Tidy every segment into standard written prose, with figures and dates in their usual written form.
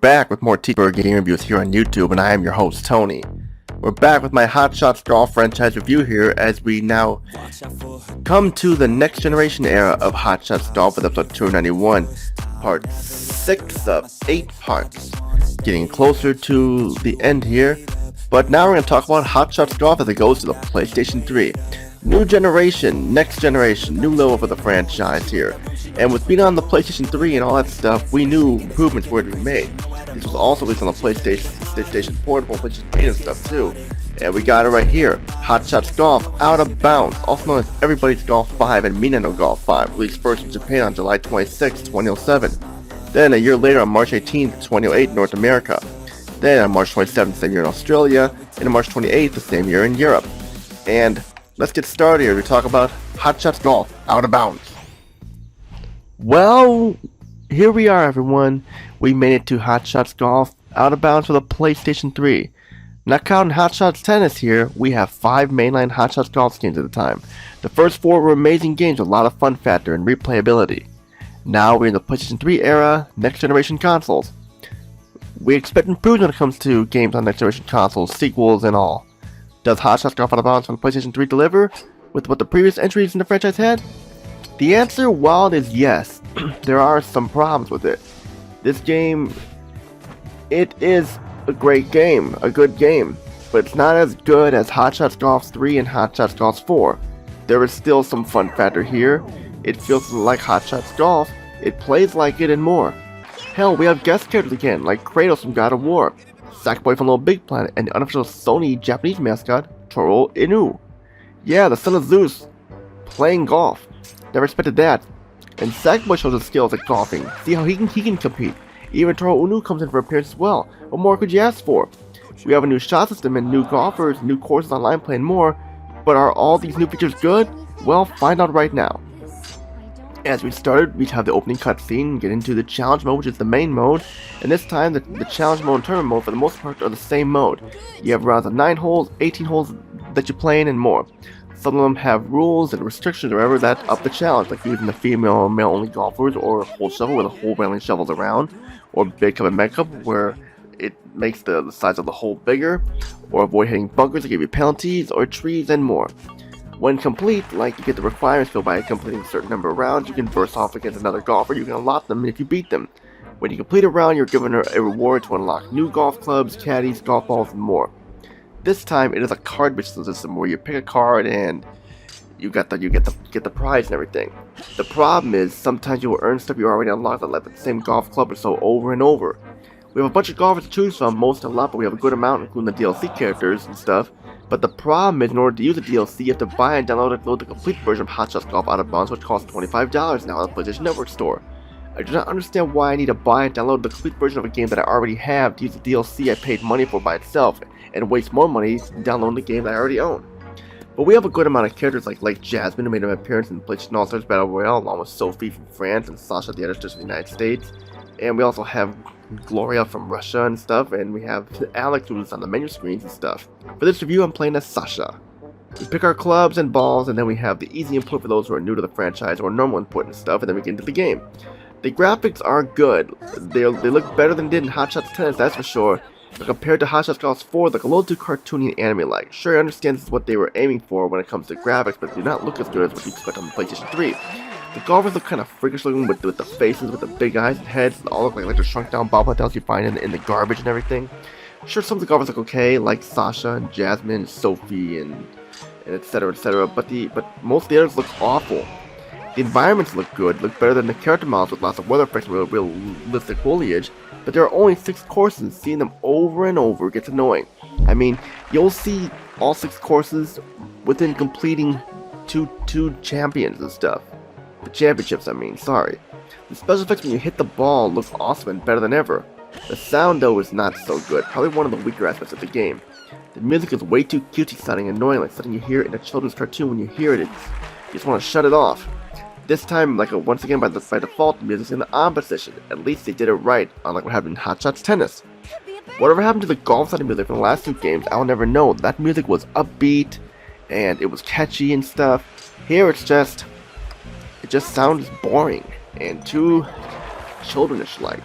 back with more TTBurger game reviews here on YouTube, and I am your host, Tony. We're back with my Hot Shots Golf franchise review here as we now come to the next generation era of Hot Shots Golf with episode 291, part 6 of 8 parts. Getting closer to the end here, but now we're going to talk about Hot Shots Golf as it goes to the PlayStation 3. New generation, next generation, new level for the franchise here. And with being on the PlayStation 3 and all that stuff, we knew improvements were to be made. This was also released on the PlayStation Portable, PlayStation 8 and stuff too. And we got it right here. Hot Shots Golf Out of Bounds, also known as Everybody's Golf 5 and Minna No Golf 5, released first in Japan on July 26, 2007. Then a year later on March 18, 2008 in North America. Then on March 27th the same year in Australia, and on March 28th the same year in Europe. And let's get started here to talk about Hot Shots Golf Out of Bounds. Well, here we are, everyone. We made it to Hot Shots Golf Out of Bounds for the PlayStation 3. Not counting Hot Shots Tennis here, we have 5 mainline Hot Shots Golf games at the time. The first 4 were amazing games with a lot of fun factor and replayability. Now we're in the PlayStation 3 era, next generation consoles. We expect improvement when it comes to games on next generation consoles, sequels and all. Does Hot Shots Golf Out of Bounds on the PlayStation 3 deliver with what the previous entries in the franchise had? The answer, while it is yes, there are some problems with it. This game, it is a great game, a good game, but it's not as good as Hot Shots Golf 3 and Hot Shots Golf 4. There is still some fun factor here. It feels like Hot Shots Golf, it plays like it and more. Hell, we have guest characters again, like Kratos from God of War, Sackboy from Little Big Planet, and the unofficial Sony Japanese mascot, Toru Inu. Yeah, the son of Zeus, playing golf. Never expected that. And Sackboy shows his skills at golfing. See how he can compete. Even Toru Inu comes in for appearance as well. What more could you ask for? We have a new shot system and new golfers, new courses online play and more. But are all these new features good? Well, find out right now. As we started, we have the opening cutscene, get into the challenge mode, which is the main mode. And this time, the challenge mode and tournament mode, for the most part, are the same mode. You have rounds of 9 holes, 18 holes that you play in, and more. Some of them have rules and restrictions or whatever that up the challenge, like using the female or male-only golfers, or a hole shovel where the hole randomly shovels around, or big cup and mega cup where it makes the size of the hole bigger, or avoid hitting bunkers that give you penalties, or trees, and more. When complete, like you get the requirements filled by completing a certain number of rounds, you can burst off against another golfer, you can unlock them if you beat them. When you complete a round, you're given a reward to unlock new golf clubs, caddies, golf balls, and more. This time, it is a card-based system where you pick a card and you get the prize and everything. The problem is sometimes you will earn stuff you already unlocked that like the same golf club or so over and over. We have a bunch of golfers to choose from, most a lot, but we have a good amount, including the DLC characters and stuff. But the problem is, in order to use the DLC, you have to buy and download the complete version of Hot Shots Golf Out of Bounds, which costs $25 now on the PlayStation Network store. I do not understand why I need to buy and download the complete version of a game that I already have to use the DLC I paid money for by itself, and waste more money downloading the game that I already own. But we have a good amount of characters like Jasmine, who made an appearance in PlayStation All-Stars Battle Royale, along with Sophie from France and Sasha the Editor from the United States. And we also have Gloria from Russia and stuff, and we have Alex who's on the menu screens and stuff. For this review, I'm playing as Sasha. We pick our clubs and balls, and then we have the easy input for those who are new to the franchise, or normal input and stuff, and then we get into the game. The graphics are good. They look better than they did in Hot Shots Tennis, that's for sure. But compared to Hot Shots Golf 4, they look a little too cartoony and anime-like. Sure, I understand this is what they were aiming for when it comes to graphics, but they do not look as good as what you expect on the PlayStation 3. The golfers look kind of freakish looking with the faces, with the big eyes and heads, all look like the shrunk down bobbleheads you find in the garbage and everything. Sure, some of the golfers look okay, like Sasha and Jasmine and Sophie and etc, but most of the others look awful. The environments look good, look better than the character models with lots of weather effects and realistic foliage, but there are only 6 courses. Seeing them over and over gets annoying. I mean, you'll see all 6 courses within completing two champions and stuff. The championships, I mean, sorry. The special effects when you hit the ball look awesome and better than ever. The sound, though, is not so good, probably one of the weaker aspects of the game. The music is way too cutesy sounding and annoying, like something you hear in a children's cartoon. When you hear it, you just want to shut it off. This time, once again, by default, the music's in the on position. At least they did it right, unlike what happened in Hot Shots Tennis. Whatever happened to the golf side of music from the last 2 games, I'll never know. That music was upbeat, and it was catchy and stuff. Here, it just sounds boring, and too childrenish-like.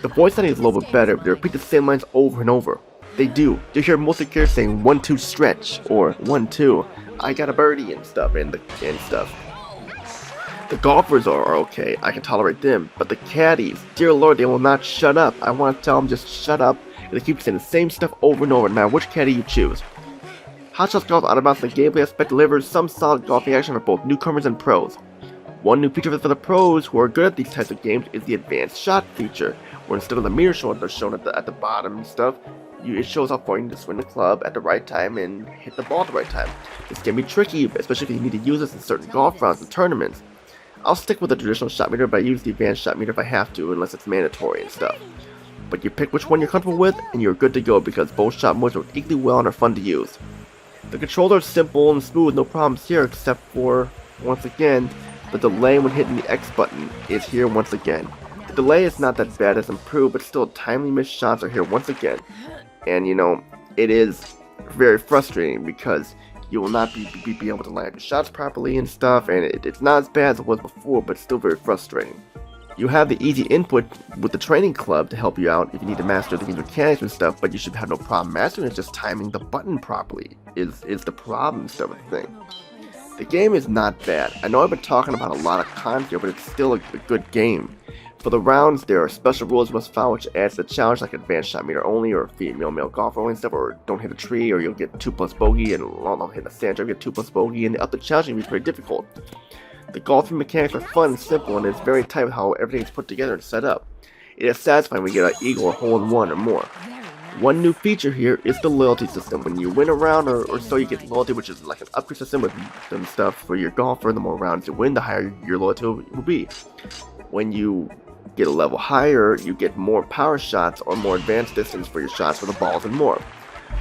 The voice acting is a little bit better, but they repeat the same lines over and over. They do. You hear most of the characters saying 1-2 stretch or 1-2, I got a birdie and stuff and stuff. The golfers are okay, I can tolerate them, but the caddies, dear lord, they will not shut up. I want to tell them just shut up. They keep saying the same stuff over and over, no matter which caddy you choose. Hot Shots Golf Out of Bounds, the gameplay aspect delivers some solid golfing action for both newcomers and pros. One new feature for the pros who are good at these types of games is the advanced shot feature, where instead of the meter showing at the bottom and stuff, it shows how far you need to swing the club at the right time and hit the ball at the right time. This can be tricky, especially if you need to use this in certain golf rounds and tournaments. I'll stick with the traditional shot meter, but I use the advanced shot meter if I have to, unless it's mandatory and stuff. But you pick which one you're comfortable with, and you're good to go because both shot modes work equally well and are fun to use. The controls are simple and smooth, no problems here, except for, once again, the delay when hitting the X button is here once again. The delay is not that bad, it's improved, but still timely missed shots are here once again. And you know, it is very frustrating because you will not be able to line up your shots properly and stuff, and it's not as bad as it was before, but still very frustrating. You have the easy input with the training club to help you out if you need to master the game's mechanics and stuff, but you should have no problem mastering it, just timing the button properly is the problem and stuff with the thing. The game is not bad. I know I've been talking about a lot of cons here, but it's still a good game. For the rounds, there are special rules you must follow which adds to the challenge, like advanced shot meter only, or female golf only and stuff, or don't hit a tree, or you'll get 2+ bogey, and don't hit a sand trap, you get 2+ bogey, and up the challenge can be pretty difficult. The golfing mechanics are fun and simple, and it's very tight with how everything is put together and set up. It is satisfying when you get an eagle or hole-in-one or more. One new feature here is the loyalty system. When you win a round or so, you get loyalty, which is like an upgrade system with some stuff for your golfer. The more rounds you win, the higher your loyalty will be. When you get a level higher, you get more power shots or more advanced distance for your shots for the balls and more.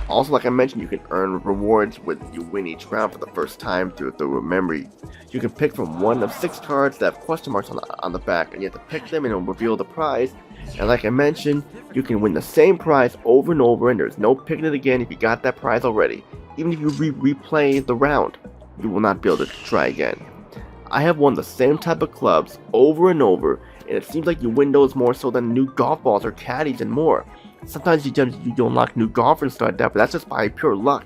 Also, like I mentioned, you can earn rewards when you win each round for the first time through a memory. You can pick from one of 6 cards that have question marks on the back, and you have to pick them and it'll reveal the prize. And like I mentioned, you can win the same prize over and over, and there's no picking it again if you got that prize already. Even if you replay the round, you will not be able to try again. I have won the same type of clubs over and over, and it seems like you win those more so than new golf balls or caddies and more. Sometimes you unlock new golfers and stuff like that, but that's just by pure luck.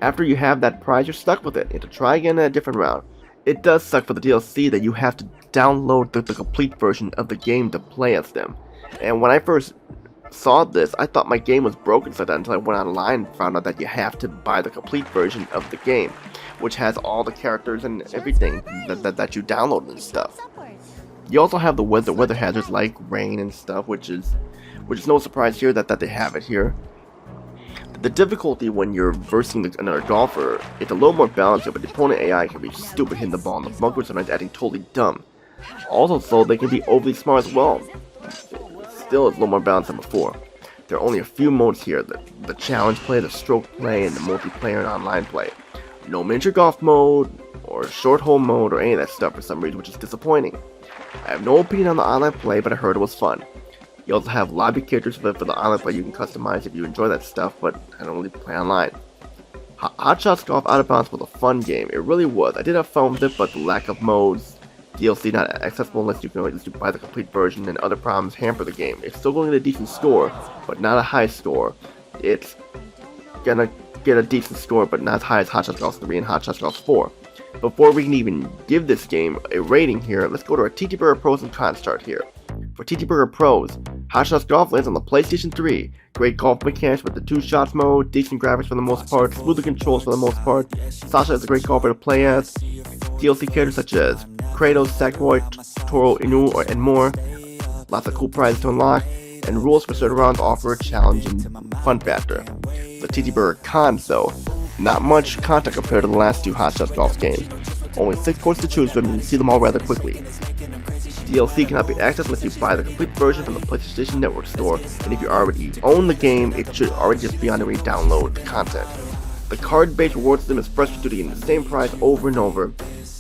After you have that prize, you're stuck with it. You have to try again in a different round. It does suck for the DLC that you have to download the complete version of the game to play as them. And when I first saw this, I thought my game was broken so that until I went online and found out that you have to buy the complete version of the game, which has all the characters and everything that you download and stuff. You also have the weather hazards like rain and stuff, which is no surprise here that they have it here. The difficulty when you're versing another golfer, it's a little more balanced here, but the opponent AI can be stupid hitting the ball in the bunker, sometimes acting totally dumb. Also, so they can be overly smart as well. Still, it's a little more balanced than before. There are only a few modes here: the challenge play, the stroke play, and the multiplayer and online play. No miniature golf mode, or short hole mode, or any of that stuff for some reason, which is disappointing. I have no opinion on the online play, but I heard it was fun. You also have lobby characters for the online play you can customize if you enjoy that stuff, but I don't really play online. Hot Shots Golf Out of Bounds was a fun game. It really was. I did have fun with it, but the lack of modes, DLC not accessible unless you can buy the complete version, and other problems hamper the game. It's still going to get a decent score, but not a high score. It's gonna get a decent score, but not as high as Hot Shots Golf 3 and Hot Shots Golf 4. Before we can even give this game a rating here, let's go to our TTBurger Pros and Cons chart here. For TTBurger Pros, Hot Shots Golf lands on the PlayStation 3. Great golf mechanics with the 2 shots mode, decent graphics for the most part, smoother controls for the most part. Sasha is a great golfer to play as. DLC characters such as Kratos, Sackboy, Toro, Inu, and more. Lots of cool prizes to unlock, and rules for certain rounds offer a challenge and fun factor. The TTBurger Cons though, not much content compared to the last 2 Hot Shots Golf games. Only 6 courses to choose from, and you can see them all rather quickly. DLC cannot be accessed unless you buy the complete version from the PlayStation Network store, and if you already own the game, it should already just be on there when you download the content. The card-based reward system is frustrating due to getting the same prize over and over.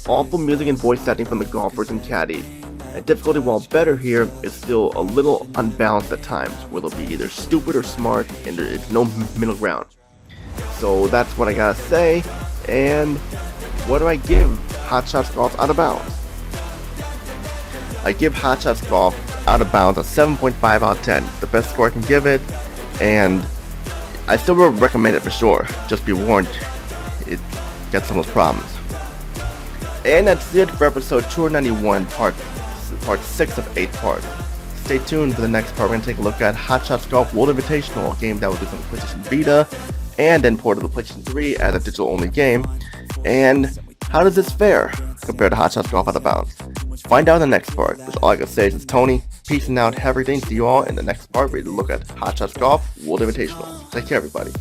Awful music and voice acting from the golfers and caddies. And difficulty, while better here, is still a little unbalanced at times, where they'll be either stupid or smart, and there is no middle ground. So that's what I gotta say, and what do I give Hot Shots Golf Out of Bounds? I give Hot Shots Golf Out of Bounds a 7.5 out of 10. The best score I can give it, and I still would recommend it for sure. Just be warned, it gets some of those problems. And that's it for episode 291, part 6 of 8 parts. Stay tuned for the next part. We're going to take a look at Hot Shots Golf World Invitational, a game that was released on the PlayStation Vita and then ported to the PlayStation 3 as a digital-only game. And how does this fare compared to Hot Shots Golf Out of Bounds? Find out in the next part. Which all I can say is it's Tony. Peace and out. Have everything. See you all in the next part. Ready to look at Hot Shots Golf World Invitational. Take care, everybody.